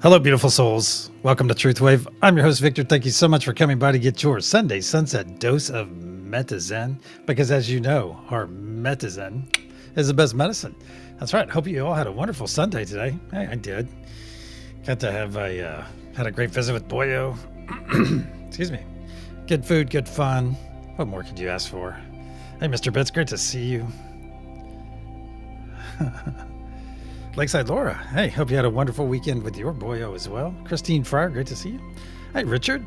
Hello, beautiful souls. Welcome to TruthWave. I'm your host, Victor. Thank you so much for coming by to get your Sunday sunset dose of Meta Zen. Because as you know, our Meta Zen is the best medicine. That's right. Hope you all had a wonderful Sunday today. Hey, I did. Got to have had a great visit with Boyo. Excuse me. Good food, good fun. What more could you ask for? Hey, Mr. Bitts, great to see you. Lakeside Laura, hey, hope you had a wonderful weekend with your boyo as well. Christine Fryer, great to see you. Hey, Richard.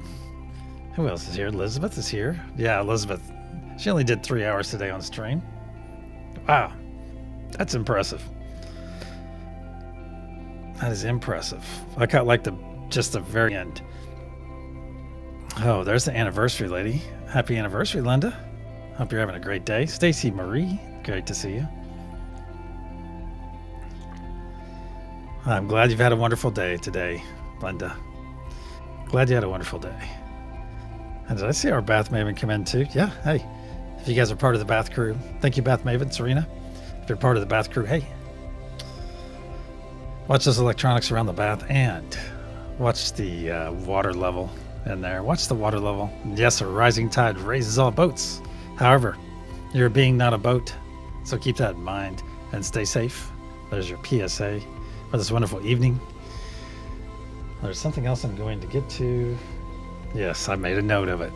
Who else is here? Elizabeth is here. Yeah, Elizabeth. She only did 3 hours today on stream. Wow, that's impressive. That is impressive. I got like just the very end. Oh, there's the anniversary lady. Happy anniversary, Linda. Hope you're having a great day. Stacy Marie, great to see you. I'm glad you've had a wonderful day today, Linda. Glad you had a wonderful day. And did I see our Bath Maven come in too? Yeah, hey. If you guys are part of the Bath crew, thank you, Bath Maven, Serena. If you're part of the Bath crew, hey. Watch those electronics around the bath and watch the water level in there. Watch the water level. Yes, a rising tide raises all boats. However, you're a being, not a boat. So keep that in mind and stay safe. There's your PSA. For this wonderful evening. There's something else I'm going to get to. Yes, I made a note of it.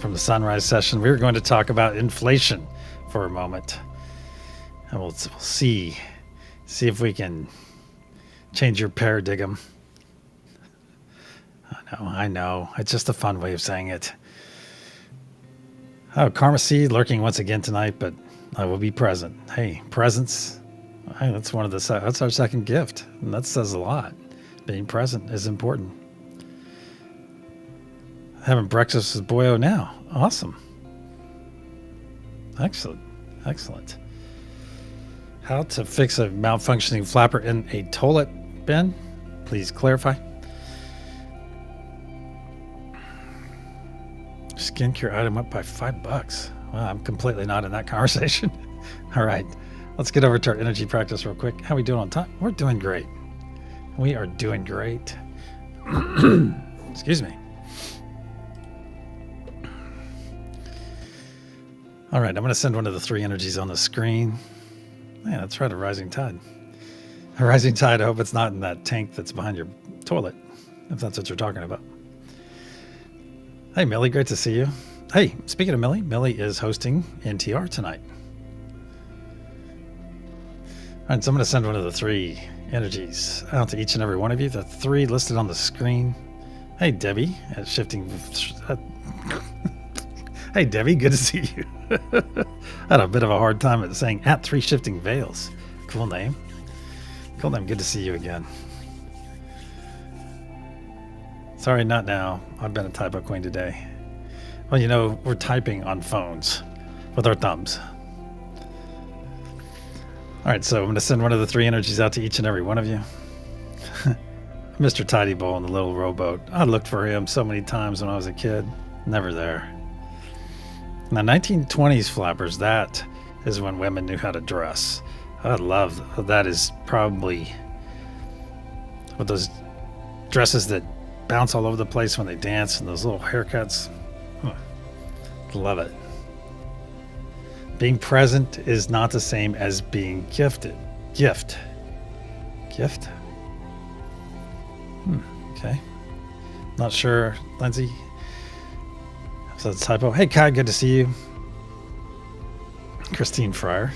From the sunrise session, we were going to talk about inflation for a moment. And we'll see if we can change your paradigm. I know. It's just a fun way of saying it. Oh, Karma Seed lurking once again tonight, but I will be present. Hey, presence. Hey, that's that's our second gift, and that says a lot. Being present is important. Having breakfast with Boyo now. Awesome. Excellent. How to fix a malfunctioning flapper in a toilet bin? Please clarify. Skincare item up by $5. Well, I'm completely not in that conversation. All right, let's get over to our energy practice real quick. How we doing on time? We're doing great. We are doing great. Excuse me. All right, I'm going to send one of the 3 energies on the screen. Yeah, that's right, a rising tide. A rising tide, I hope it's not in that tank that's behind your toilet, if that's what you're talking about. Hey, Millie, great to see you. Hey, speaking of Millie, Millie is hosting NTR tonight. All right, so I'm going to send one of the 3 energies out to each and every one of you. The 3 listed on the screen. Hey, Debbie, shifting. Hey, Debbie, good to see you. I had a bit of a hard time at saying at 3 shifting veils. Cool name. Cool name. Good to see you again. Sorry, not now. I've been a typo queen today. Well, you know, we're typing on phones with our thumbs. All right, so I'm going to send one of the 3 energies out to each and every one of you. Mr. Tidy Bowl in the little rowboat. I looked for him so many times when I was a kid. Never there. Now, 1920s flappers, that is when women knew how to dress. I love that. Is probably with those dresses that bounce all over the place when they dance and those little haircuts. Love it. Being present is not the same as being gifted. Gift. Okay. Not sure, Lindsay. So it's a typo. Hey, Kai, good to see you. Christine Fryer.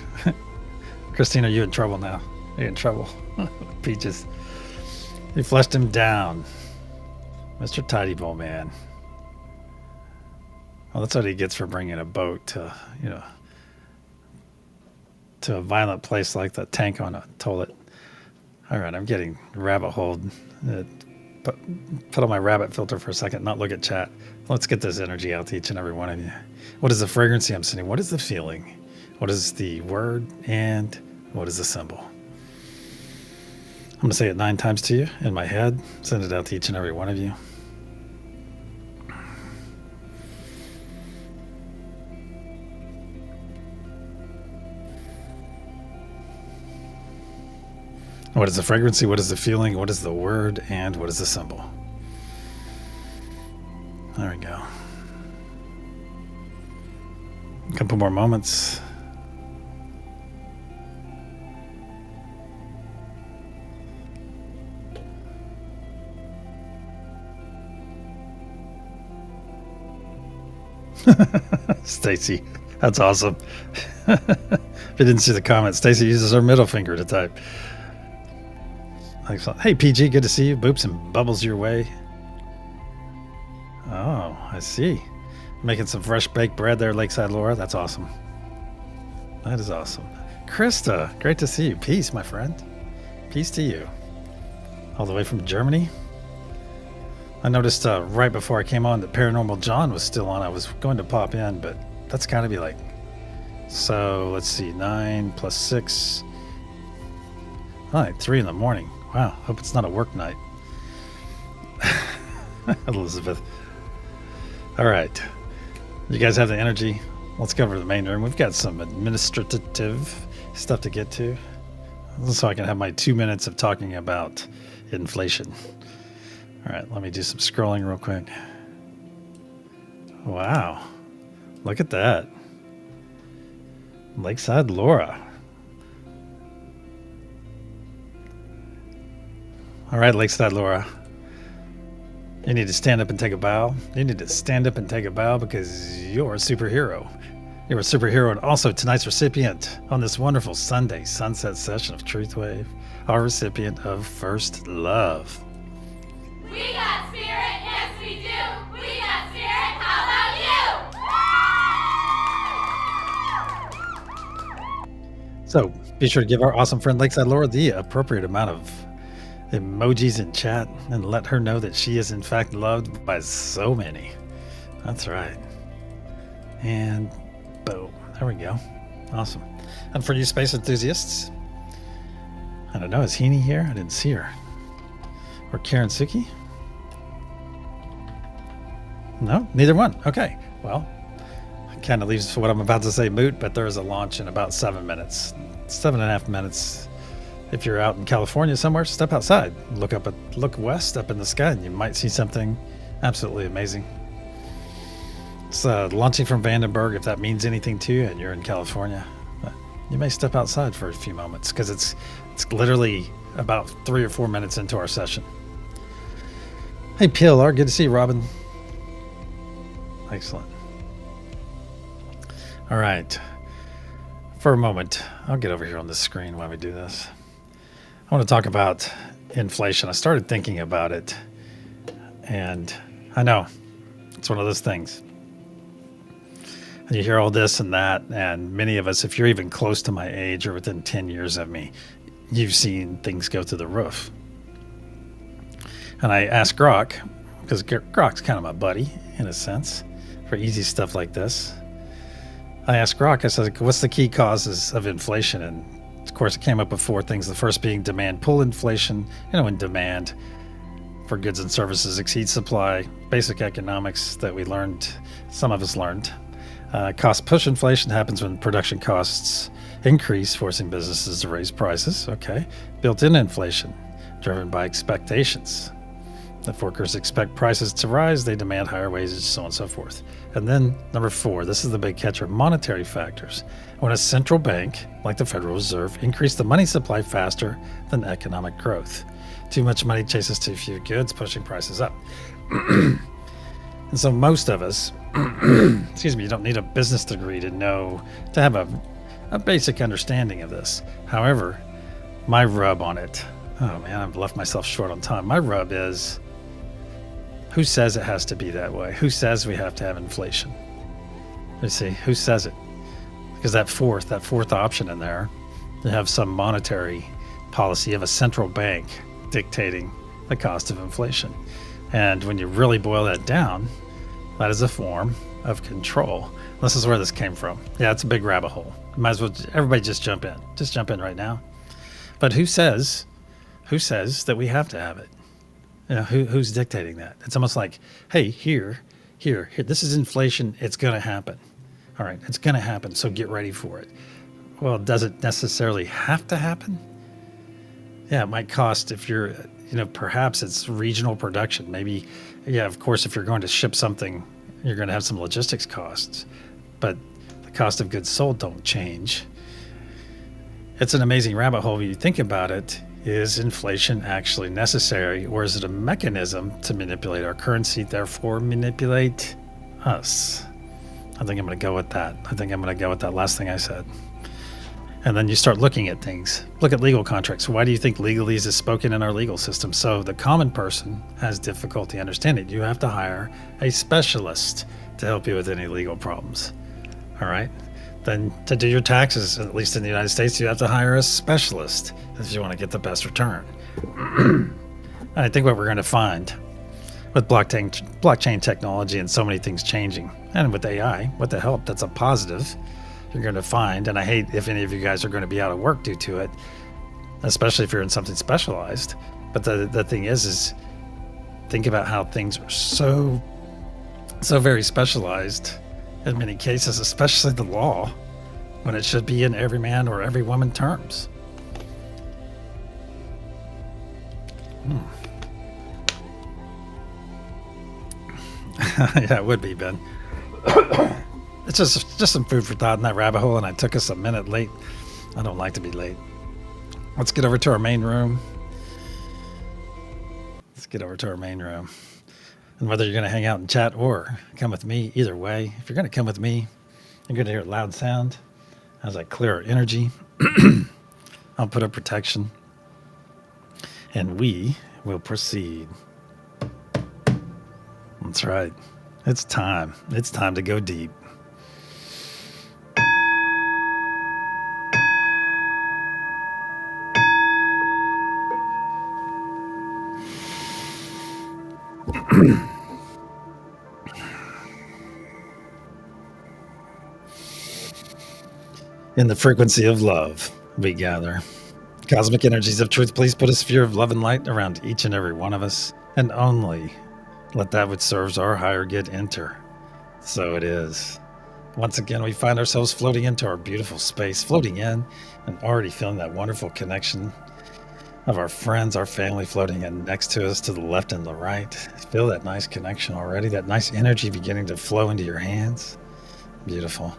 Christine, are you in trouble now? Are you in trouble? Peaches. You flushed him down. Mr. Tidy Bowl Man. Well, that's what he gets for bringing a boat to, to a violent place like the tank on a toilet. All right, I'm getting rabbit holed. Put on my rabbit filter for a second, not look at chat. Let's get this energy out to each and every one of you. What is the frequency I'm sending? What is the feeling? What is the word? And what is the symbol? I'm going to say it 9 times to you in my head. Send it out to each and every one of you. What is the frequency? What is the feeling? What is the word? And what is the symbol? There we go. A couple more moments. Stacy, that's awesome. If you didn't see the comment, Stacy uses her middle finger to type. Excellent. Hey, PG, good to see you. Boops and bubbles your way. Oh, I see. Making some fresh baked bread there, Lakeside Laura. That's awesome. That is awesome. Krista, great to see you. Peace, my friend. Peace to you. All the way from Germany. I noticed right before I came on that Paranormal John was still on. I was going to pop in, but that's got to be like... So, let's see. 9 plus 6. All right, 3 in the morning. Wow, hope it's not a work night. Elizabeth. All right. You guys have the energy? Let's go over to the main room. We've got some administrative stuff to get to. So I can have my 2 minutes of talking about inflation. All right, let me do some scrolling real quick. Wow. Look at that. Lakeside Laura. All right, Lakeside Laura. You need to stand up and take a bow. You need to stand up and take a bow because you're a superhero. You're a superhero, and also tonight's recipient on this wonderful Sunday sunset session of TruthWave, our recipient of First Love. We got spirit, yes we do. We got spirit, how about you? So be sure to give our awesome friend Lakeside Laura the appropriate amount of emojis in chat and let her know that she is in fact loved by so many. That's right. And boom. There we go. Awesome. And for you space enthusiasts, I don't know, is Heaney here? I didn't see her. Or Karen Suki? No, neither one. Okay, well, kind of leaves what I'm about to say moot, but there is a launch in about 7 minutes, 7.5 minutes. If you're out in California somewhere, step outside, look west up in the sky, and you might see something absolutely amazing. It's launching from Vandenberg, if that means anything to you, and you're in California. You may step outside for a few moments because it's literally about 3 or 4 minutes into our session. Hey, PLR, good to see you, Robin. Excellent. All right. For a moment, I'll get over here on the screen while we do this. I want to talk about inflation. I started thinking about it, and I know it's one of those things. And you hear all this and that, and many of us, if you're even close to my age or within 10 years of me, you've seen things go through the roof. And I asked Grok, because Grok's kind of my buddy, in a sense, for easy stuff like this. I asked Grok, I said, what's the key causes of inflation? And of course, it came up with 4 things. The first being demand pull inflation, when demand for goods and services exceeds supply, basic economics that we learned, some of us learned. Cost push inflation happens when production costs increase, forcing businesses to raise prices. Okay. Built-in inflation, driven by expectations. If workers expect prices to rise, they demand higher wages, so on and so forth. And then number 4, this is the big catcher, monetary factors. When a central bank, like the Federal Reserve, increase the money supply faster than economic growth. Too much money chases too few goods, pushing prices up. And so most of us, excuse me, you don't need a business degree to have a basic understanding of this. However, my rub on it, oh man, I've left myself short on time. My rub is, who says it has to be that way? Who says we have to have inflation? Let's see, who says it? Because that fourth option in there, you have some monetary policy of a central bank dictating the cost of inflation. And when you really boil that down, that is a form of control. This is where this came from. Yeah, it's a big rabbit hole. Might as well, everybody just jump in. Just jump in right now. But who says that we have to have it? Who's dictating that? It's almost like, hey, here, this is inflation. It's going to happen. All right, it's going to happen, so get ready for it. Well, does it necessarily have to happen? Yeah, it might cost if you're, perhaps it's regional production. Maybe, yeah, of course, if you're going to ship something, you're going to have some logistics costs. But the cost of goods sold don't change. It's an amazing rabbit hole when you think about it. Is inflation actually necessary, or is it a mechanism to manipulate our currency, therefore manipulate us? I think I'm going to go with that. I think I'm going to go with that last thing I said. And then you start looking at things. Look at legal contracts. Why do you think legalese is spoken in our legal system? So the common person has difficulty understanding. You have to hire a specialist to help you with any legal problems. All right? Then to do your taxes, at least in the United States, you have to hire a specialist if you want to get the best return. And I think what we're going to find with blockchain technology and so many things changing, and with AI, with the help, that's a positive. You're going to find, and I hate if any of you guys are going to be out of work due to it, especially if you're in something specialized. But the thing is think about how things are so very specialized in many cases, especially the law, when it should be in every man or every woman terms. Yeah, it would be, Ben. It's just some food for thought in that rabbit hole, and I took us a minute late. I don't like to be late. Let's get over to our main room. And whether you're going to hang out and chat or come with me, either way, if you're going to come with me, you're going to hear a loud sound as I clear our energy. I'll put up protection, and we will proceed. That's right. It's time. It's time to go deep. In the frequency of love, we gather. Cosmic energies of truth, please put a sphere of love and light around each and every one of us, and only Let that which serves our higher good enter. So it is. Once again, we find ourselves floating into our beautiful space, floating in and already feeling that wonderful connection of our friends, our family floating in next to us, to the left and the right. Feel that nice connection already, that nice energy beginning to flow into your hands. Beautiful.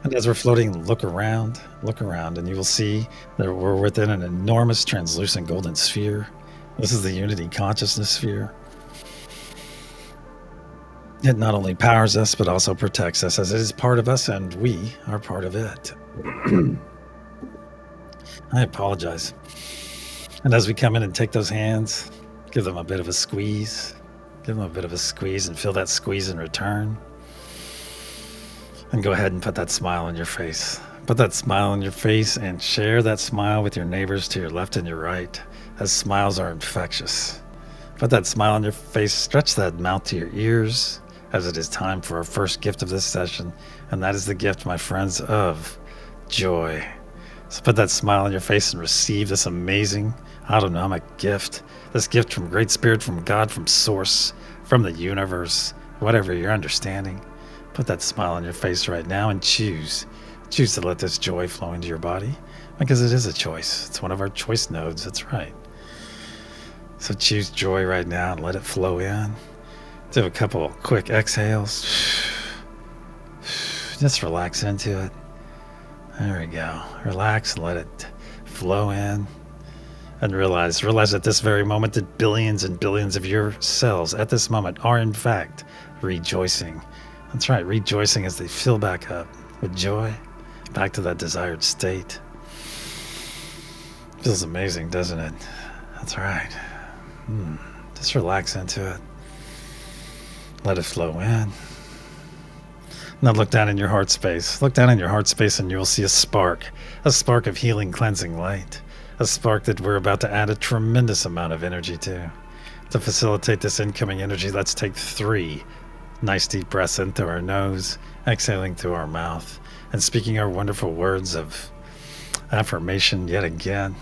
And as we're floating, look around, and you will see that we're within an enormous translucent golden sphere. This is the unity consciousness sphere. It not only powers us, but also protects us, as it is part of us and we are part of it. I apologize. And as we come in and take those hands, give them a bit of a squeeze. Give them a bit of a squeeze and feel that squeeze in return. And go ahead and put that smile on your face. Put that smile on your face and share that smile with your neighbors to your left and your right, as smiles are infectious. Put that smile on your face, stretch that mouth to your ears, as it is time for our first gift of this session, and that is the gift, my friends, of joy. So put that smile on your face and receive this amazing, gift. This gift from Great Spirit, from God, from Source, from the universe, whatever your understanding. Put that smile on your face right now and choose to let this joy flow into your body, because it is a choice. It's one of our choice nodes. That's right. So choose joy right now and let it flow in. Do a couple quick exhales. Just relax into it. There we go. Relax and let it flow in. And realize at this very moment that billions and billions of your cells at this moment are in fact rejoicing. That's right, rejoicing as they fill back up with joy, back to that desired state. Feels amazing, doesn't it? That's right. Just relax into it. Let it flow in. Now look down in your heart space. Look down in your heart space and you will see a spark of healing, cleansing light. A spark that we're about to add a tremendous amount of energy to. To facilitate this incoming energy, let's take 3 nice deep breaths in through our nose, exhaling through our mouth, and speaking our wonderful words of affirmation yet again.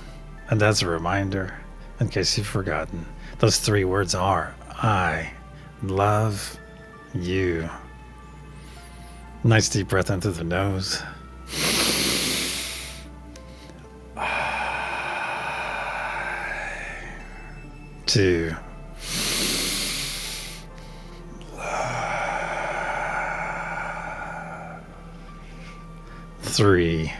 And as a reminder, in case you've forgotten, those 3 words are, I love you. Nice deep breath in through the nose. 2. 3.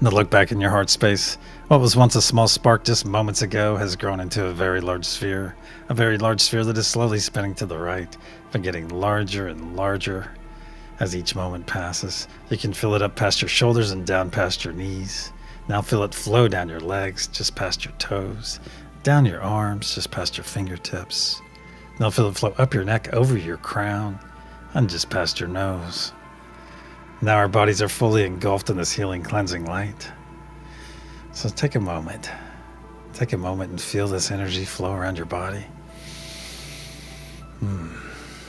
Now look back in your heart space. What was once a small spark just moments ago has grown into a very large sphere that is slowly spinning to the right, but getting larger and larger as each moment passes. You can fill it up past your shoulders and down past your knees. Now feel it flow down your legs, just past your toes, down your arms, just past your fingertips. Now feel it flow up your neck, over your crown, and just past your nose. Now our bodies are fully engulfed in this healing, cleansing light. So take a moment. Take a moment and feel this energy flow around your body.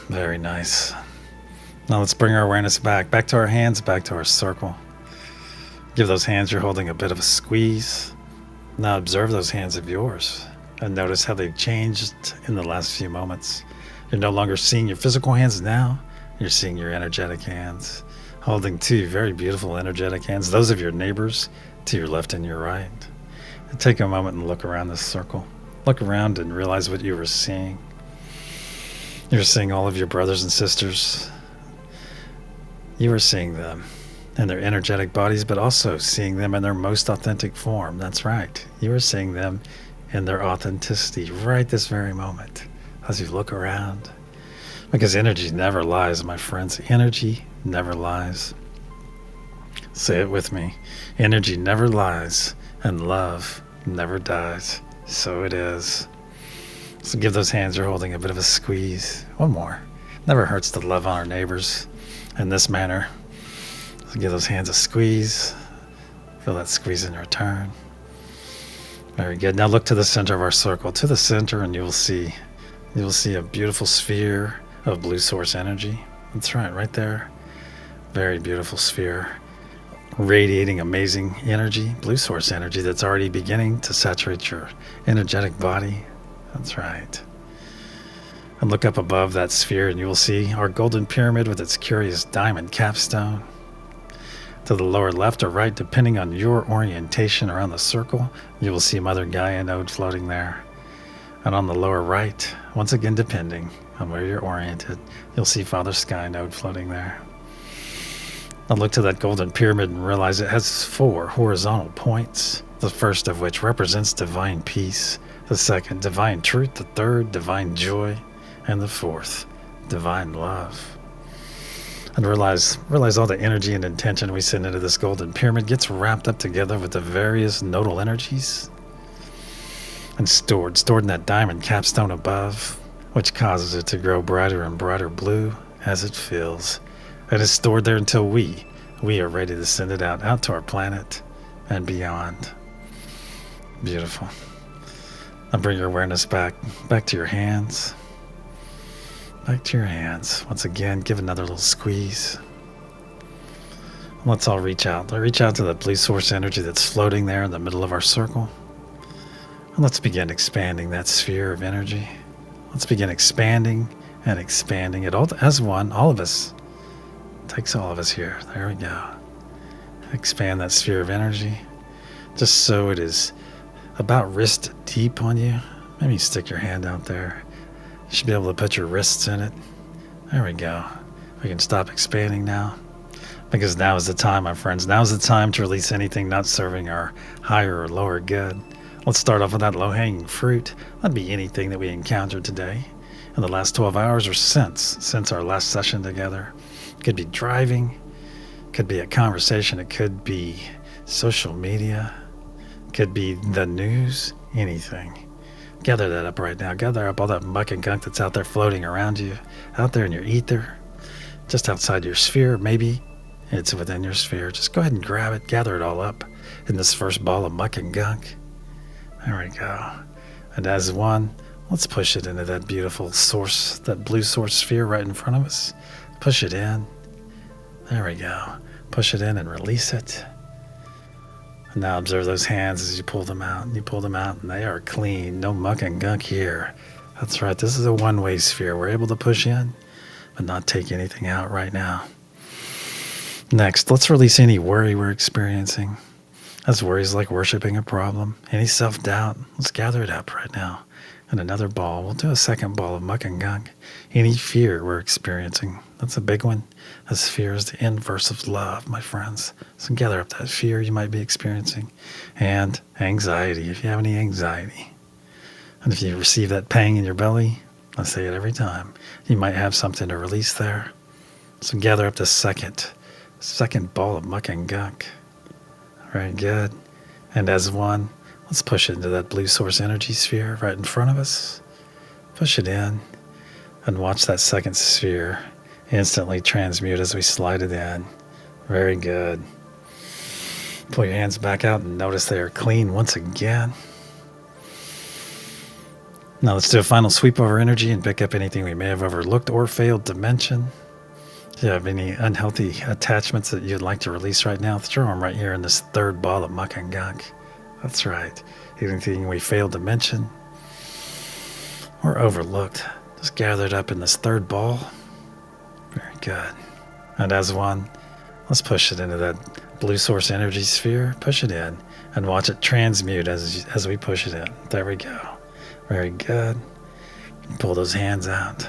Very nice. Now let's bring our awareness back to our hands, back to our circle. Give those hands you're holding a bit of a squeeze. Now observe those hands of yours and notice how they've changed in the last few moments. You're no longer seeing your physical hands now. You're seeing your energetic hands, holding 2 very beautiful energetic hands, those of your neighbors to your left and your right. And take a moment and look around this circle. Look around and realize what you were seeing. You're seeing all of your brothers and sisters. You were seeing them in their energetic bodies, but also seeing them in their most authentic form. That's right. You are seeing them in their authenticity right this very moment as you look around. Because energy never lies, my friends. Energy never lies. Say it with me. Energy never lies, and love never dies. So it is. So give those hands you're holding a bit of a squeeze. One more. Never hurts to love on our neighbors in this manner. So give those hands a squeeze. Feel that squeeze in return. Very good. Now look to the center of our circle, to the center, and you will see a beautiful sphere of blue source energy. That's right there. Very beautiful sphere. radiating amazing energy, blue source energy that's already beginning to saturate your energetic body. That's right. And look up above that sphere and you will see our golden pyramid with its curious diamond capstone. To the lower left or right, depending on your orientation around the circle, you will see Mother Gaia node floating there. And on the lower right, once again depending on where you're oriented, you'll see Father Sky node floating there. Now look to that golden pyramid and realize it has 4 horizontal points, the first of which represents divine peace, the second, divine truth, the third, divine joy, and the fourth, divine love. And realize all the energy and intention we send into this golden pyramid gets wrapped up together with the various nodal energies and stored in that diamond capstone above, which causes it to grow brighter and brighter blue as it fills. It is stored there until we are ready to send it out to our planet and beyond. Beautiful. Now bring your awareness back to your hands. Back to your hands. Once again, give another little squeeze. Let's all reach out. Reach out to the blue source energy that's floating there in the middle of our circle. And let's begin expanding that sphere of energy. Let's begin expanding and expanding it all as one. All of us. It takes all of us here. There we go. Expand that sphere of energy. Just so it is about wrist deep on you. Maybe stick your hand out there. You should be able to put your wrists in it. There we go. We can stop expanding now. Because now is the time, my friends. Now is the time to release anything not serving our higher or lower good. Let's start off with that low-hanging fruit. That'd be anything that we encountered today in the last 12 hours or since our last session together. It could be driving. It could be a conversation. It could be social media. It could be the news. Anything. Gather that up right now. Gather up all that muck and gunk that's out there floating around you, out there in your ether, just outside your sphere. Maybe it's within your sphere. Just go ahead and grab it. Gather it all up in this first ball of muck and gunk. There we go. And as one, let's push it into that beautiful source, that blue source sphere right in front of us. Push it in. There we go. Push it in and release it. And now observe those hands as you pull them out. You pull them out and they are clean. No muck and gunk here. That's right. This is a one-way sphere. We're able to push in, but not take anything out right now. Next, let's release any worry we're experiencing. That's worries like worshiping a problem. Any self-doubt, let's gather it up right now. And another ball. We'll do a second ball of muck and gunk. Any fear we're experiencing. That's a big one. As fear is the inverse of love, my friends. So gather up that fear you might be experiencing. And anxiety, if you have any anxiety. And if you receive that pang in your belly, I say it every time, you might have something to release there. So gather up the second ball of muck and gunk. Very good. And as one, let's push it into that blue source energy sphere right in front of us. Push it in and watch that second sphere instantly transmute as we slide it in. Very good. Pull your hands back out and notice they are clean once again. Now let's do a final sweep of our energy and pick up anything we may have overlooked or failed to mention. If you have any unhealthy attachments that you'd like to release right now, throw them right here in this third ball of muck and gunk. That's right. Anything we failed to mention or overlooked, just gather it up in this third ball. Very good. And as one, let's push it into that blue source energy sphere. Push it in and watch it transmute as we push it in. There we go. Very good. Pull those hands out.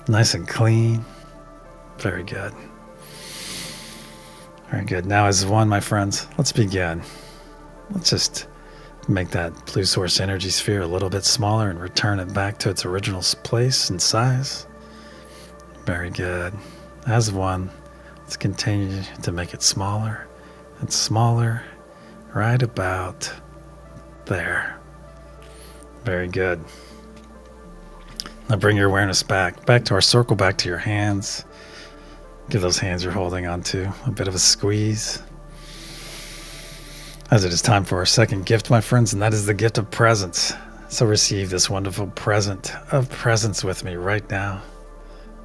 Nice and clean. Very good. Very good. Now as one, my friends, let's begin. Let's just make that blue source energy sphere a little bit smaller and return it back to its original place and size. Very good. As one, let's continue to make it smaller and smaller, right about there. Very good. Now bring your awareness back to our circle, back to your hands. Give those hands you're holding onto a bit of a squeeze. As it is time for our second gift, my friends, and that is the gift of presence. So receive this wonderful present of presence with me right now.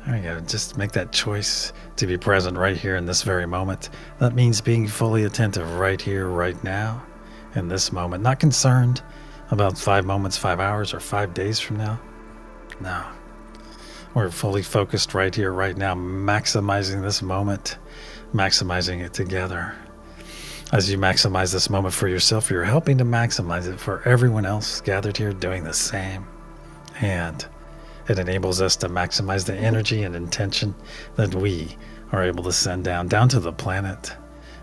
There you go. Just make that choice to be present right here in this very moment. That means being fully attentive right here, right now, in this moment. Not concerned about 5 moments, 5 hours, or 5 days from now. No. We're fully focused right here, right now, maximizing this moment, maximizing it together. As you maximize this moment for yourself, you're helping to maximize it for everyone else gathered here doing the same. And it enables us to maximize the energy and intention that we are able to send down to the planet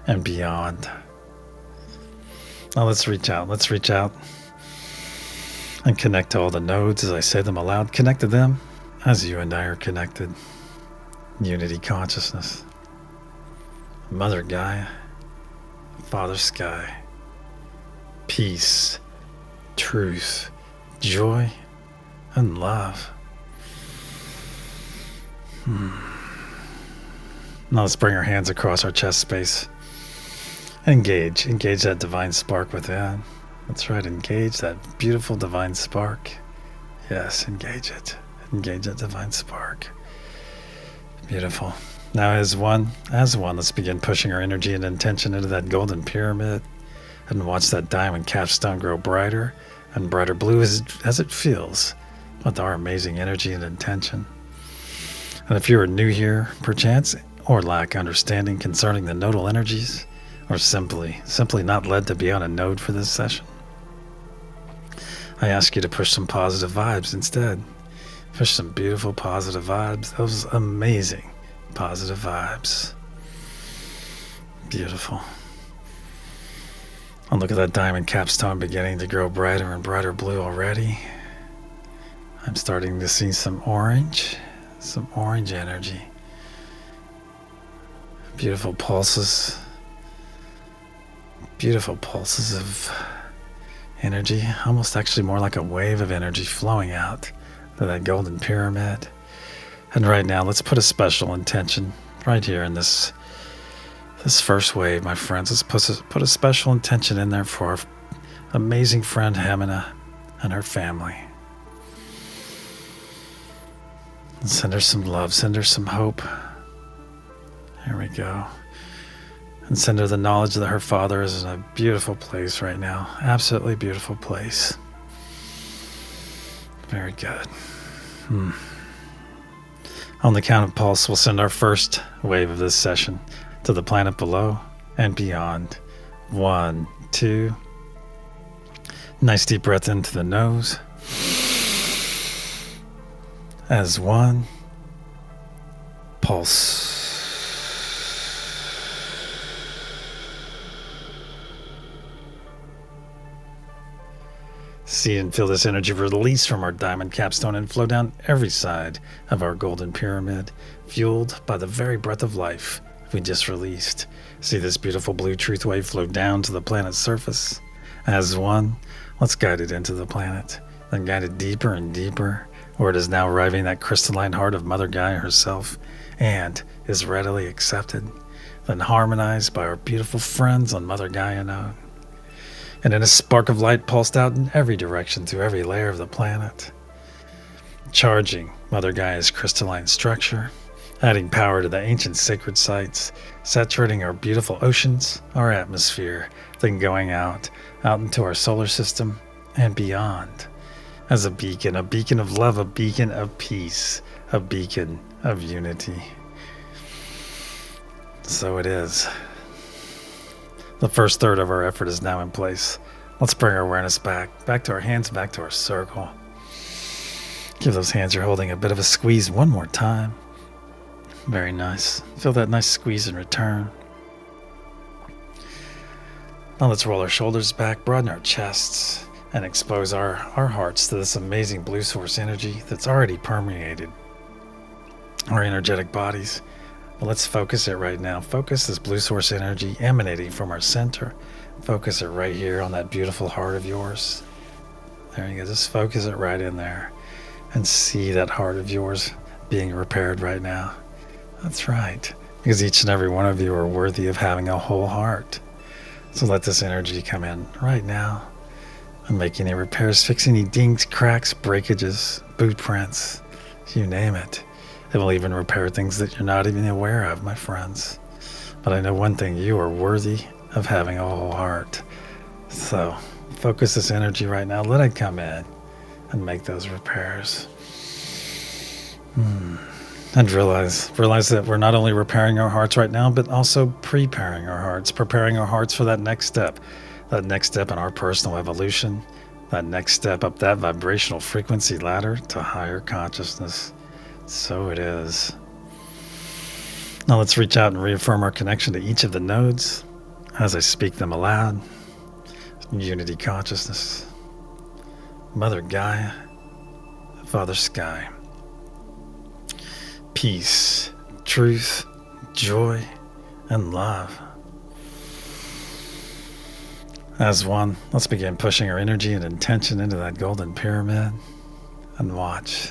and beyond. Now let's reach out. Let's reach out and connect to all the nodes as I say them aloud. Connect to them as you and I are connected. Unity consciousness. Mother Gaia. Father Sky. Peace. Truth. Joy. And love. Now let's bring our hands across our chest space. Engage that divine spark within. That's right, engage that beautiful divine spark. Yes, engage it. Engage that divine spark. Beautiful. Now as one, let's begin pushing our energy and intention into that golden pyramid and watch that diamond capstone grow brighter and brighter blue as it feels with our amazing energy and intention. And if you are new here, perchance, or lack understanding concerning the nodal energies, or simply not led to be on a node for this session, I ask you to push some positive vibes instead. Push some beautiful positive vibes, those amazing positive vibes. Beautiful. And look at that diamond capstone beginning to grow brighter and brighter blue already. I'm starting to see some orange energy. Beautiful pulses of energy, almost actually more like a wave of energy flowing out to that golden pyramid. And right now, let's put a special intention right here in this first wave, my friends. Let's put a special intention in there for our amazing friend Hemina and her family. And send her some love, send her some hope. Here we go. And send her the knowledge that her father is in a beautiful place right now. Absolutely beautiful place. Very good. On the count of pulse, we'll send our first wave of this session to the planet below and beyond. 1, 2. Nice deep breath into the nose. As 1. Pulse. See and feel this energy release from our diamond capstone and flow down every side of our golden pyramid, fueled by the very breath of life we just released. See this beautiful blue truth wave flow down to the planet's surface. As 1, let's guide it into the planet, then guide it deeper and deeper, where it is now arriving that crystalline heart of Mother Gaia herself, and is readily accepted, then harmonized by our beautiful friends on Mother Gaia node. And then a spark of light pulsed out in every direction through every layer of the planet, charging Mother Gaia's crystalline structure, adding power to the ancient sacred sites, saturating our beautiful oceans, our atmosphere, then going out into our solar system and beyond as a beacon of love, a beacon of peace, a beacon of unity. So it is. The first third of our effort is now in place. Let's bring our awareness back to our hands, back to our circle. Give those hands you're holding a bit of a squeeze one more time. Very nice. Feel that nice squeeze in return. Now let's roll our shoulders back, broaden our chests, and expose our hearts to this amazing blue source energy that's already permeated our energetic bodies. But let's focus it right now. Focus this blue source energy emanating from our center. Focus it right here on that beautiful heart of yours. There you go. Just focus it right in there and see that heart of yours being repaired right now. That's right. Because each and every one of you are worthy of having a whole heart. So let this energy come in right now and make any repairs, fix any dings, cracks, breakages, boot prints, you name it. It will even repair things that you're not even aware of, my friends. But I know one thing, you are worthy of having a whole heart. So focus this energy right now. Let it come in and make those repairs. And realize that we're not only repairing our hearts right now, but also preparing our hearts, preparing our hearts for that next step in our personal evolution, that next step up that vibrational frequency ladder to higher consciousness. So it is. Now let's reach out and reaffirm our connection to each of the nodes as I speak them aloud. Unity consciousness, Mother Gaia, Father Sky, peace, truth, joy, and love. As one, let's begin pushing our energy and intention into that golden pyramid and watch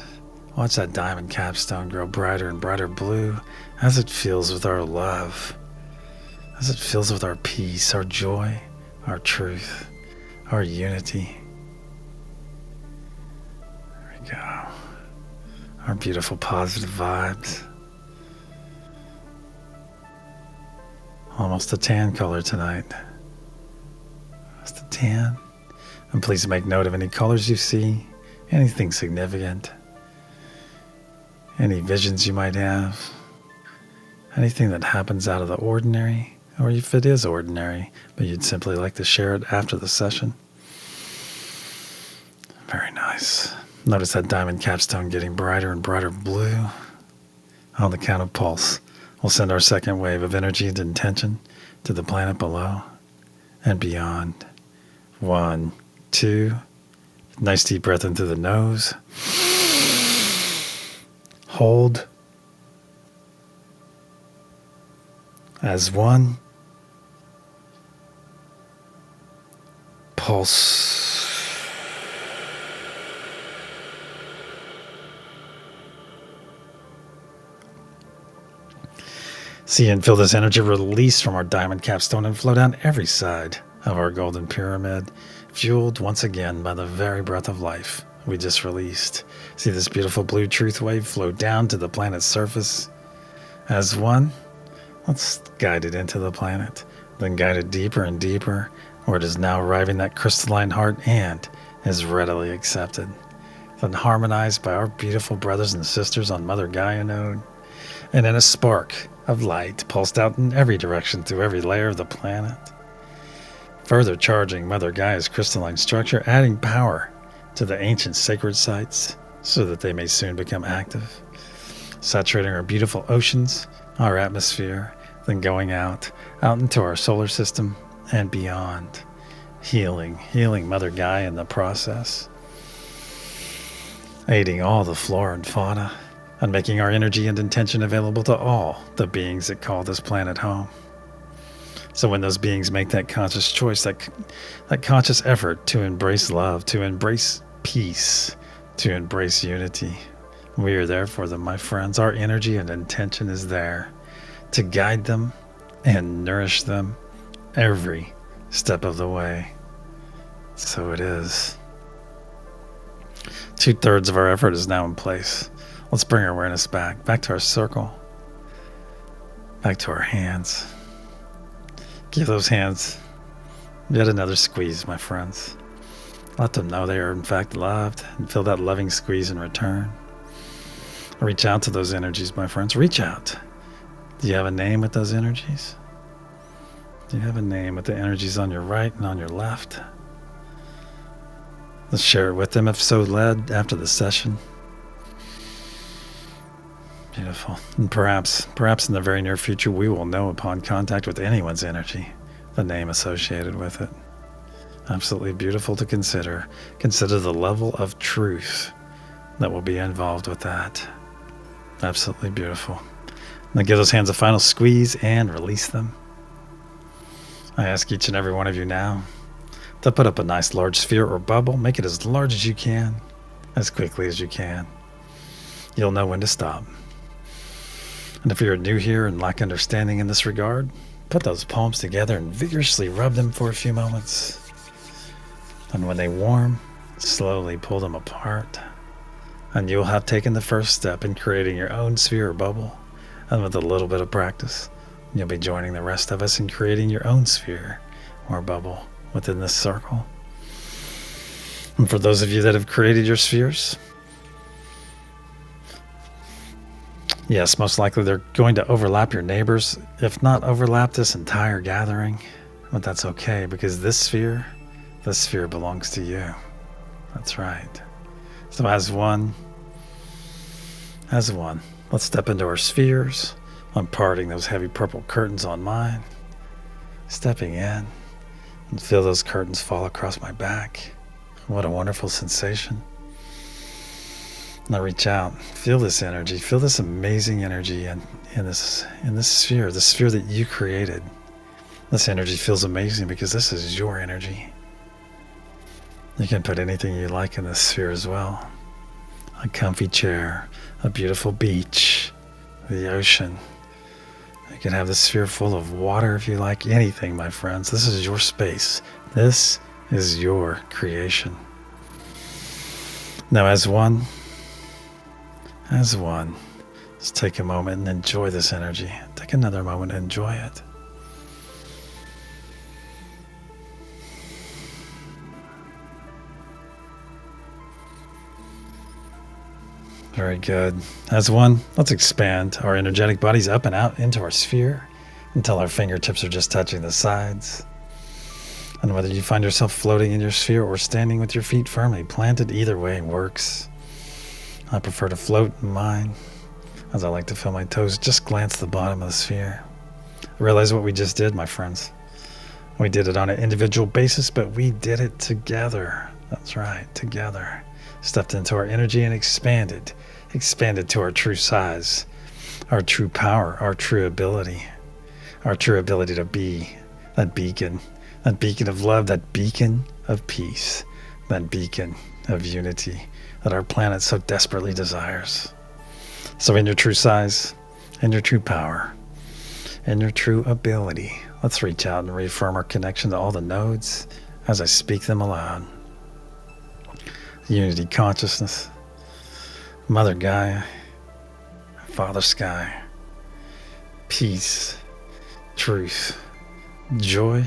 that diamond capstone grow brighter and brighter blue as it fills with our love, as it fills with our peace, our joy, our truth, our unity. There we go. Our beautiful positive vibes. Almost a tan color tonight. Just a tan. And please make note of any colors you see, anything significant, any visions you might have, anything that happens out of the ordinary, or if it is ordinary, but you'd simply like to share it after the session. Very nice. Notice that diamond capstone getting brighter and brighter blue. On the count of pulse, we'll send our second wave of energy and intention to the planet below and beyond. 1, 2. Nice deep breath into the nose. Hold. As 1. Pulse. See and feel this energy release from our diamond capstone and flow down every side of our golden pyramid, fueled once again by the very breath of life we just released. See this beautiful blue truth wave flow down to the planet's surface. As 1, let's guide it into the planet, then guide it deeper and deeper, where it is now arriving that crystalline heart and is readily accepted, then harmonized by our beautiful brothers and sisters on Mother Gaia node, and in a spark of light pulsed out in every direction through every layer of the planet, further charging Mother Gaia's crystalline structure, adding power to the ancient sacred sites so that they may soon become active, saturating our beautiful oceans, our atmosphere, then going out into our solar system and beyond, healing Mother Gaia in the process, aiding all the flora and fauna, and making our energy and intention available to all the beings that call this planet home. So when those beings make that conscious choice, that conscious effort to embrace love, to embrace peace, to embrace unity, we are there for them, my friends. Our energy and intention is there to guide them and nourish them every step of the way. So it is. 2/3 of our effort is now in place. Let's bring our awareness back to our circle, back to our hands. Give those hands yet another squeeze, my friends. Let them know they are in fact loved and feel that loving squeeze in return. Reach out to those energies, my friends. Reach out. Do you have a name with those energies? Do you have a name with the energies on your right and on your left? Let's share it with them if so led after the session. Beautiful. And perhaps in the very near future, we will know upon contact with anyone's energy, the name associated with it. Absolutely beautiful to consider. Consider the level of truth that will be involved with that. Absolutely beautiful. Now give those hands a final squeeze and release them. I ask each and every one of you now to put up a nice large sphere or bubble. Make it as large as you can, as quickly as you can. You'll know when to stop. And if you're new here and lack understanding in this regard, put those palms together and vigorously rub them for a few moments. And when they warm, slowly pull them apart And you'll have taken the first step in creating your own sphere or bubble. And with a little bit of practice, you'll be joining the rest of us in creating your own sphere or bubble within this circle. And for those of you that have created your spheres, yes, most likely they're going to overlap your neighbors, if not overlap this entire gathering. But that's okay, because this sphere belongs to you. That's right. So as one, let's step into our spheres. I'm parting those heavy purple curtains on mine, stepping in, and feel those curtains fall across my back. What a wonderful sensation. Now reach out, feel this energy, feel this amazing energy in this sphere, the sphere that you created. This energy feels amazing because this is your energy. You can put anything you like in this sphere as well. A comfy chair, a beautiful beach, the ocean. You can have the sphere full of water if you like, anything, my friends. This is your space. This is your creation. Now as one, let's take a moment and enjoy this energy. Take another moment and enjoy it. Very good. As one, let's expand our energetic bodies up and out into our sphere until our fingertips are just touching the sides. And whether you find yourself floating in your sphere or standing with your feet firmly planted, either way works. I prefer to float in mine, as I like to feel my toes just glance the bottom of the sphere. Realize what we just did, my friends. We did it on an individual basis, but we did it together. That's right, together. Stepped into our energy and expanded to our true size, our true power, our true ability to be that beacon of love, that beacon of peace, that beacon of unity that our planet so desperately desires. So in your true size, in your true power, in your true ability, let's reach out and reaffirm our connection to all the nodes as I speak them aloud. Unity consciousness, Mother Gaia, Father Sky, peace, truth, joy,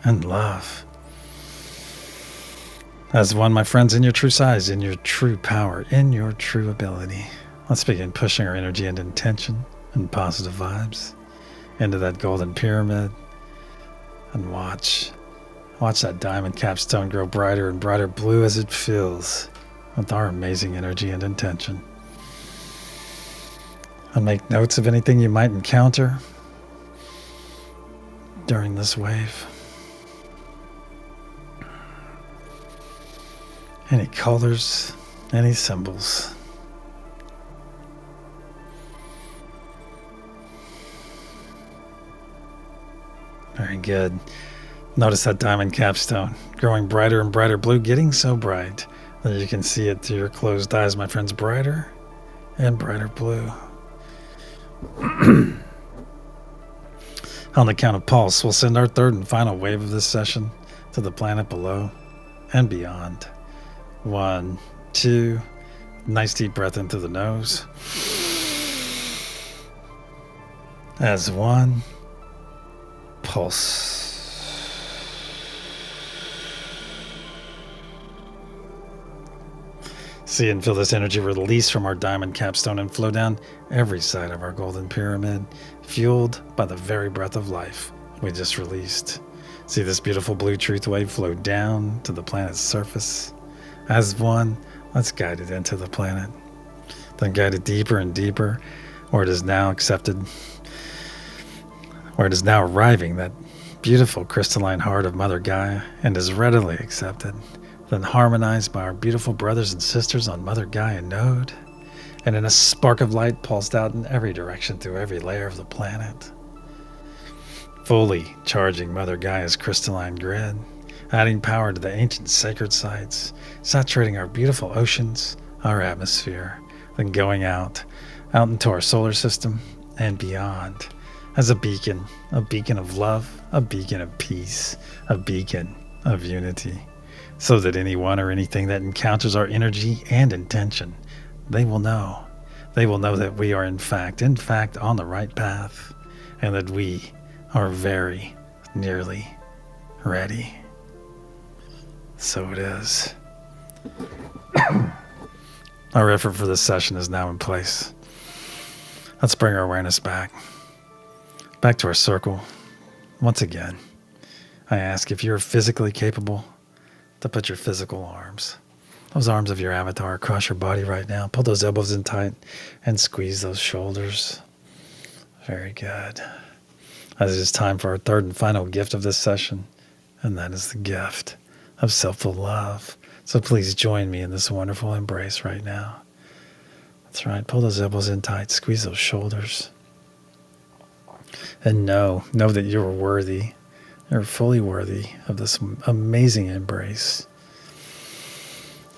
and love. As one, my friends, in your true size, in your true power, in your true ability, let's begin pushing our energy and intention and positive vibes into that golden pyramid and watch that diamond capstone grow brighter and brighter blue as it fills with our amazing energy and intention. And make notes of anything you might encounter during this wave. Any colors, any symbols. Very good. Notice that diamond capstone growing brighter and brighter blue, getting so bright that you can see it through your closed eyes, my friends, brighter and brighter blue. On the count of pulse, we'll send our third and final wave of this session to the planet below and beyond. 1, 2, nice deep breath in through the nose. As one, pulse. See and feel this energy release from our diamond capstone and flow down every side of our golden pyramid, fueled by the very breath of life we just released. See this beautiful blue truth wave flow down to the planet's surface. As one, let's guide it into the planet. Then guide it deeper and deeper, where it is now accepted, where it is now arriving, that beautiful crystalline heart of Mother Gaia, and is readily accepted. Then harmonized by our beautiful brothers and sisters on Mother Gaia node, and in a spark of light pulsed out in every direction through every layer of the planet. Fully charging Mother Gaia's crystalline grid, adding power to the ancient sacred sites, saturating our beautiful oceans, our atmosphere, then going out into our solar system and beyond as a beacon of love, a beacon of peace, a beacon of unity, so that anyone or anything that encounters our energy and intention they will know. They will know that we are in fact, on the right path, and that we are very nearly ready. So it is. Our effort for this session is now in place. Let's bring our awareness back to our circle. Once again, I ask if you're physically capable to put your physical arms, those arms of your avatar, across your body right now. Pull those elbows in tight and squeeze those shoulders. Very good. As it is time for our third and final gift of this session, and that is the gift of self-love. So please join me in this wonderful embrace right now. That's right. Pull those elbows in tight. Squeeze those shoulders. And know that you're worthy. You're fully worthy of this amazing embrace.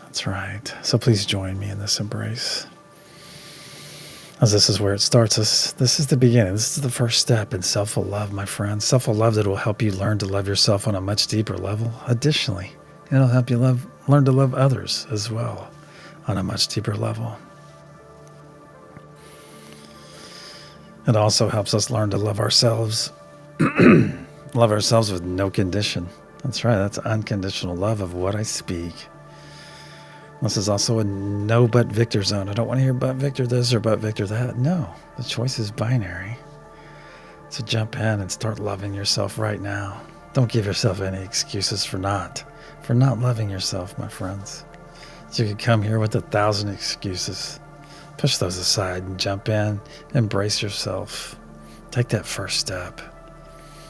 That's right. So please join me in this embrace. As this is where it starts. This is the beginning. This is the first step in self-love, my friends. Self-love that will help you learn to love yourself on a much deeper level. Additionally, it'll help you learn to love others as well on a much deeper level. It also helps us learn to love ourselves. Love ourselves with no condition. That's right. That's unconditional love of what I speak. This is also a no but Victor zone. I don't want to hear but Victor this or but Victor that. No, the choice is binary. So jump in and start loving yourself right now. Don't give yourself any excuses for not loving yourself, my friends. So you could come here with 1,000 excuses. Push those aside and jump in. Embrace yourself. Take that first step.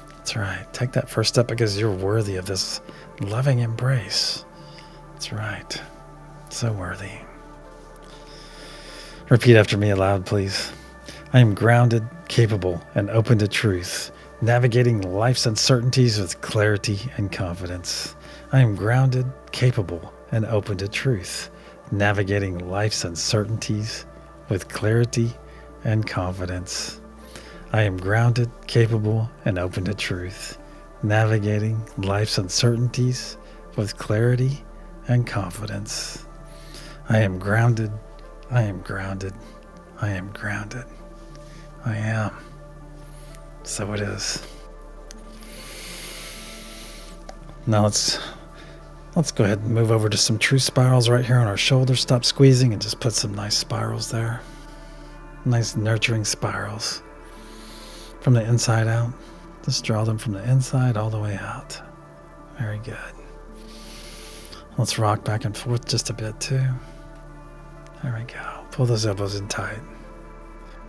That's right. Take that first step because you're worthy of this loving embrace. That's right. So worthy. Repeat after me aloud, please. I am grounded, capable, and open to truth, navigating life's uncertainties with clarity and confidence. I am grounded, capable, and open to truth, navigating life's uncertainties with clarity and confidence. I am grounded, capable, and open to truth, navigating life's uncertainties with clarity and confidence. I am grounded, I am grounded, I am grounded. I am. So it is. Now let's go ahead and move over to some true spirals right here on our shoulders. Stop squeezing and just put some nice spirals there. Nice nurturing spirals. From the inside out. Just draw them from the inside all the way out. Very good. Let's rock back and forth just a bit too. There we go. Pull those elbows in tight.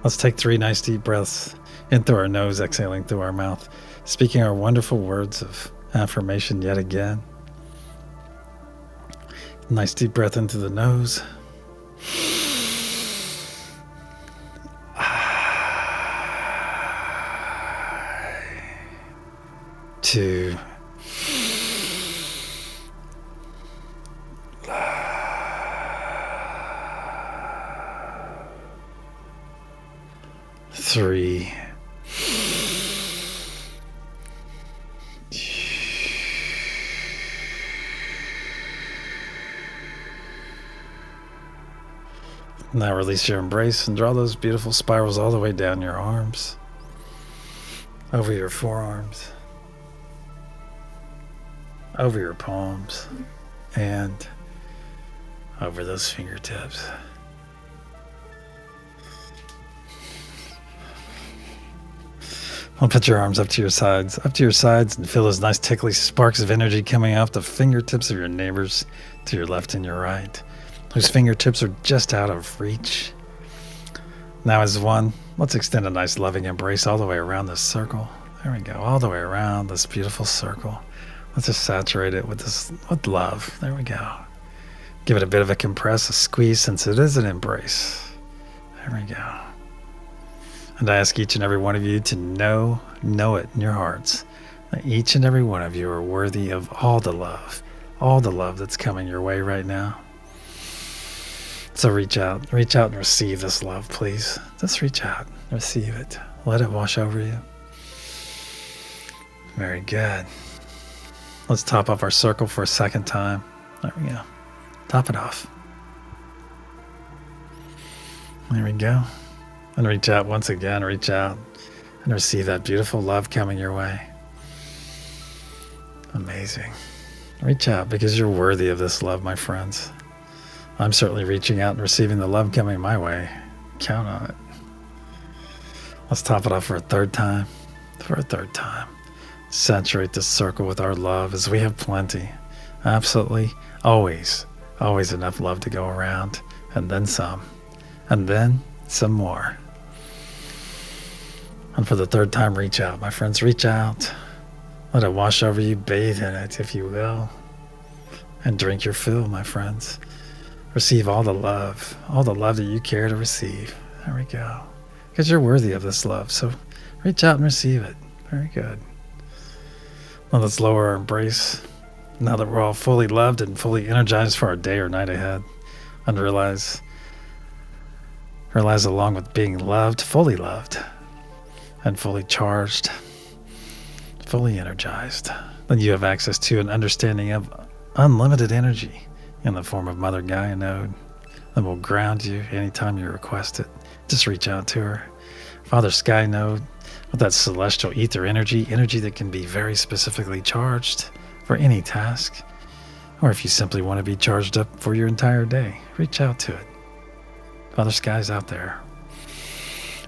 Let's take 3 nice deep breaths in through our nose, exhaling through our mouth, speaking our wonderful words of affirmation yet again. Nice deep breath into the nose. 2. 3. Now release your embrace and draw those beautiful spirals all the way down your arms, over your forearms, over your palms, and over those fingertips. I'll put your arms up to your sides, and feel those nice tickly sparks of energy coming off the fingertips of your neighbors to your left and your right, whose fingertips are just out of reach. Now as one, let's extend a nice loving embrace all the way around this circle. There we go, all the way around this beautiful circle. Let's just saturate it with love. There we go. Give it a bit of a compress, a squeeze, since it is an embrace. There we go. And I ask each and every one of you to know it in your hearts, that each and every one of you are worthy of all the love that's coming your way right now. So reach out and receive this love, please. Just reach out, receive it. Let it wash over you. Very good. Let's top off our circle for a second time. There we go. Top it off. There we go. And reach out once again. Reach out and receive that beautiful love coming your way. Amazing. Reach out because you're worthy of this love, my friends. I'm certainly reaching out and receiving the love coming my way. Count on it. Let's top it off for a third time. For a third time. Saturate this circle with our love as we have plenty. Absolutely. Always enough love to go around. And then some. And then some more. And for the third time, reach out. My friends, reach out. Let it wash over you. Bathe in it, if you will. And drink your fill, my friends. Receive all the love that you care to receive. There we go. Because you're worthy of this love. So reach out and receive it. Very good. Now let's lower our embrace. Now that we're all fully loved and fully energized for our day or night ahead. And realize along with being loved, fully loved, and fully charged, fully energized, then you have access to an understanding of unlimited energy in the form of Mother Gaia node that will ground you anytime you request it. Just reach out to her. Father Sky node with that celestial ether energy that can be very specifically charged for any task, or if you simply want to be charged up for your entire day, reach out to it. Father Sky's out there.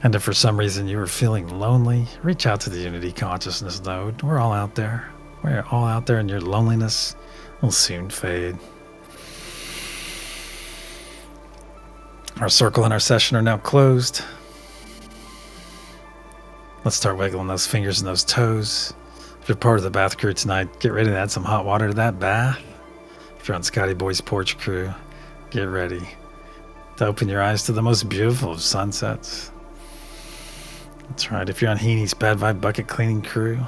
And if for some reason you are feeling lonely, reach out to the Unity Consciousness node. We're all out there. We're all out there, and your loneliness will soon fade. Our circle and our session are now closed. Let's start wiggling those fingers and those toes. If you're part of the bath crew tonight, get ready to add some hot water to that bath. If you're on Scotty Boy's porch crew, get ready to open your eyes to the most beautiful of sunsets. That's right. If you're on Heeney's Bad Vibe Bucket Cleaning crew,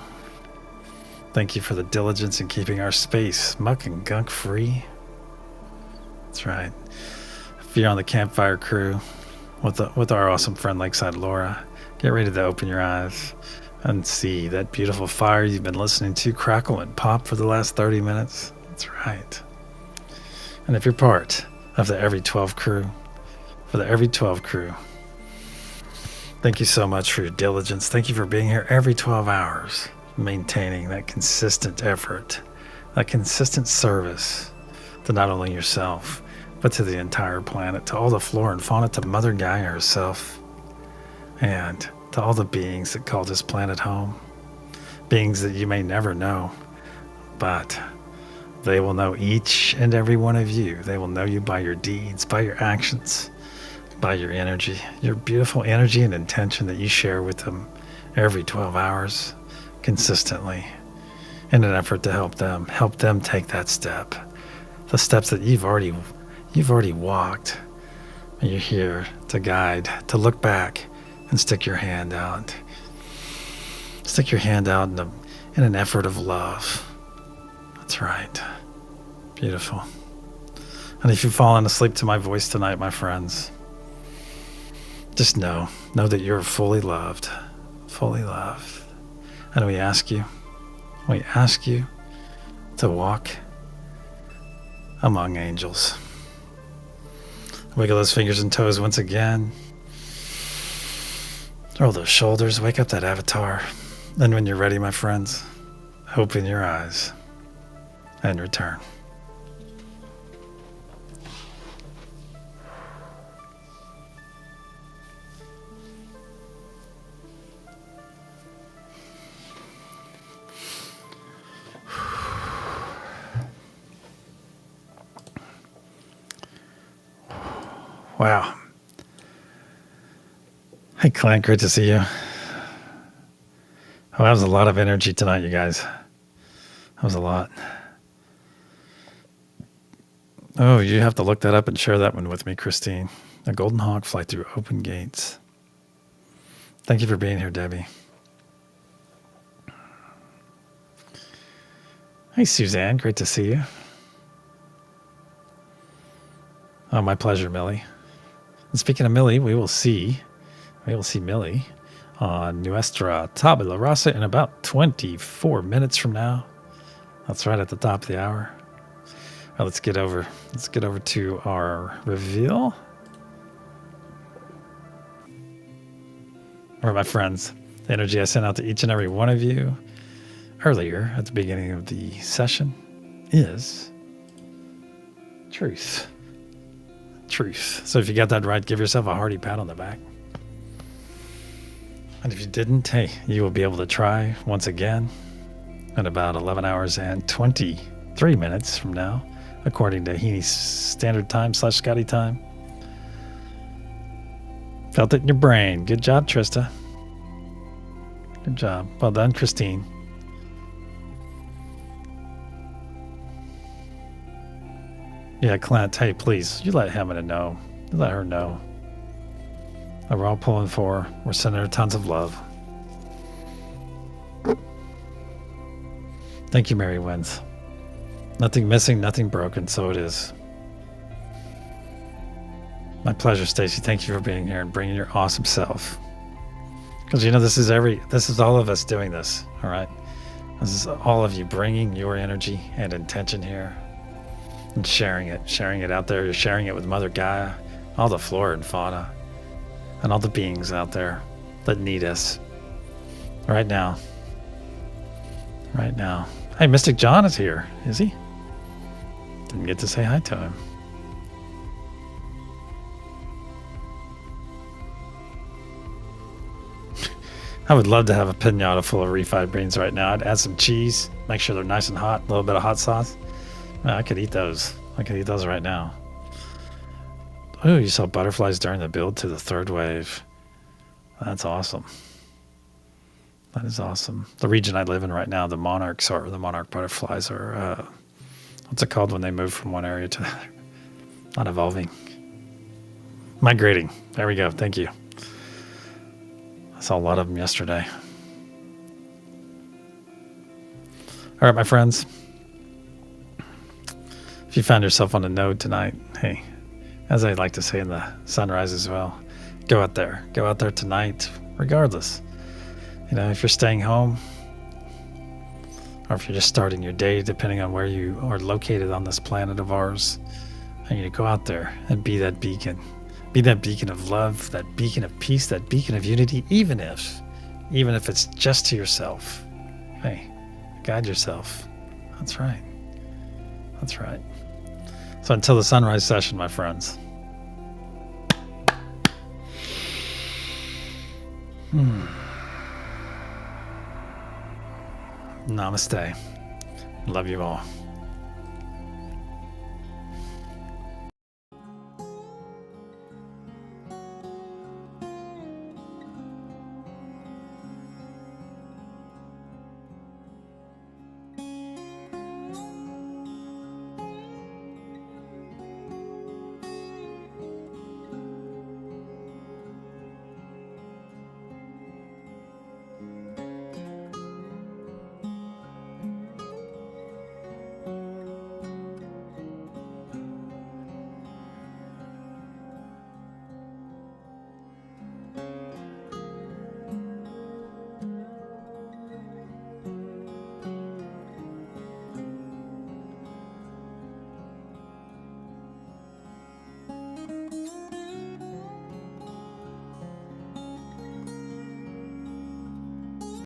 thank you for the diligence in keeping our space muck and gunk free. That's right. If you're on the Campfire crew with our awesome friend Lakeside Laura, get ready to open your eyes and see that beautiful fire you've been listening to crackle and pop for the last 30 minutes. That's right. And if you're part of the Every 12 crew, for the Every 12 crew, thank you so much for your diligence. Thank you for being here every 12 hours, maintaining that consistent effort, that consistent service to not only yourself, but to the entire planet, to all the flora and fauna, to Mother Gaia herself, and to all the beings that call this planet home. Beings that you may never know, but they will know each and every one of you. They will know you by your deeds, by your actions, by your energy, your beautiful energy and intention that you share with them every 12 hours consistently in an effort to help them take that step, the steps that you've already walked. And you're here to guide, to look back and stick your hand out. Stick your hand out in an effort of love. That's right. Beautiful. And if you've fallen asleep to my voice tonight, my friends, just know that you're fully loved, and we ask you to walk among angels. Wiggle those fingers and toes once again. Roll those shoulders, wake up that avatar. Then when you're ready, my friends, open your eyes and return. Wow. Hey, Clint, great to see you. Oh, that was a lot of energy tonight, you guys. That was a lot. Oh, you have to look that up and share that one with me, Christine. A golden hawk fly through open gates. Thank you for being here, Debbie. Hey, Suzanne, great to see you. Oh, my pleasure, Millie. And speaking of Millie, we will see Millie on Nuestra Tabula Rasa in about 24 minutes from now. That's right at the top of the hour. All right, let's get over to our reveal. Or my friends, the energy I sent out to each and every one of you earlier at the beginning of the session is truth. Truth. So if you got that right, give yourself a hearty pat on the back. And if you didn't, hey, you will be able to try once again in about 11 hours and 23 minutes from now, according to Heaney's Standard Time / Scotty Time. Felt it in your brain. Good job, Trista. Good job. Well done, Christine. Yeah, Clint, hey, please, you let Hamina know. You let her know that we're all pulling for. We're sending her tons of love. Thank you, Mary Wins. Nothing missing, nothing broken, so it is. My pleasure, Stacy. Thank you for being here and bringing your awesome self. Because this is all of us doing this, all right? This is all of you bringing your energy and intention here and sharing it out there. You're sharing it with Mother Gaia, all the flora and fauna, and all the beings out there that need us right now. Right now. Hey, Mystic John is here, is he? Didn't get to say hi to him. I would love to have a pinata full of refried beans right now. I'd add some cheese, make sure they're nice and hot, a little bit of hot sauce. Man, I could eat those. I could eat those right now. Oh, you saw butterflies during the build to the third wave. That's awesome. That is awesome. The region I live in right now, the monarch butterflies are, what's it called when they move from one area to the other? Not evolving. Migrating. There we go. Thank you. I saw a lot of them yesterday. All right, my friends. If you found yourself on a node tonight, hey, as I like to say in the sunrise as well, go out there. Go out there tonight, regardless. If you're staying home, or if you're just starting your day, depending on where you are located on this planet of ours, I need to go out there and be that beacon. Be that beacon of love, that beacon of peace, that beacon of unity, even if it's just to yourself. Hey, guide yourself. That's right. That's right. So until the sunrise session, my friends. Namaste. Love you all.